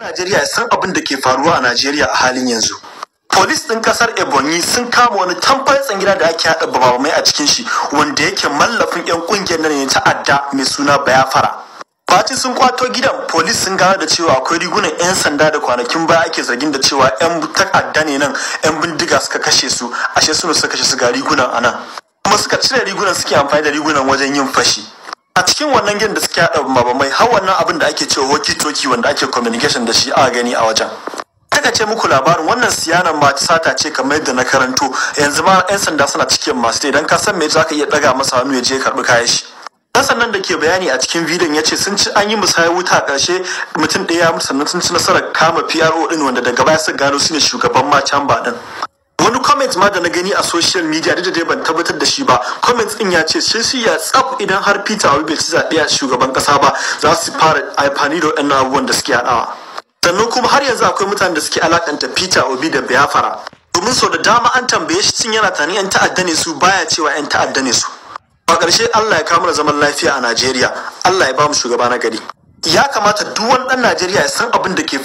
Najeriya ya san abin da ke faruwa a Najeriya a halin yanzu. Polis ɗin ƙasar Ebonyi sun kama wani tamfatsen gida da ake haɗa bama-bomai a cikin shi wanda yake mallafin 'yan ƙungiyar nan ne ta'adda mai suna Biafra. Fati sun kwato gidan, polis sun gano da cewa akwai rigunan 'yan sanda da kwanakin baya ake zargin da cewa 'yan ta'adda ne nan 'yan bindiga suka kashe su, ashe suna suka kashe su ga rigunan a nan. Kuma suka cire rigunan suke amfani da rigunan wajen yin fashi. A cikin wannan gidan da suke haɗa bama-bomai har wannan abin da ake cewa walkie-talkie wanda ake communication da shi a gani a wajen. Daga ce muku labarin wannan siyanan ma sata ce kamar yadda na karanto, yanzu ma 'yan sanda suna cikin masu idan ka san me za ka iya ɗaga masa hannu ya je karɓi kayan shi. Dan sannan da ke bayani a cikin bidiyon ya ce sun ci an yi musayar wuta a ƙarshe mutum ɗaya ya mutu sannan sun ci nasarar kama PRO ɗin wanda daga baya suka gano su ne shugaban ma Chamba ɗin. Wani comment ma da na gani a social media da dai ban tabbatar da shi ba, comment ɗin ya ce shi ya tsaf idan har Peter Obi bai ci zaɓe a shugaban ƙasa ba za su fara amfani da waɗannan abubuwan da suke haɗawa. Sannan kuma har yanzu akwai mutanen da suke alakanta Peter Obi da Biafra, domin sau da dama an tambaye shi cin yana tani 'yan ta'adda ne su, baya cewa 'yan ta'adda ne su. A ƙarshe Allah ya kawo mana zaman lafiya a Najeriya, Allah ya ba mu shugaba na gari. Ya kamata duk wani ɗan Najeriya ya san abin da ke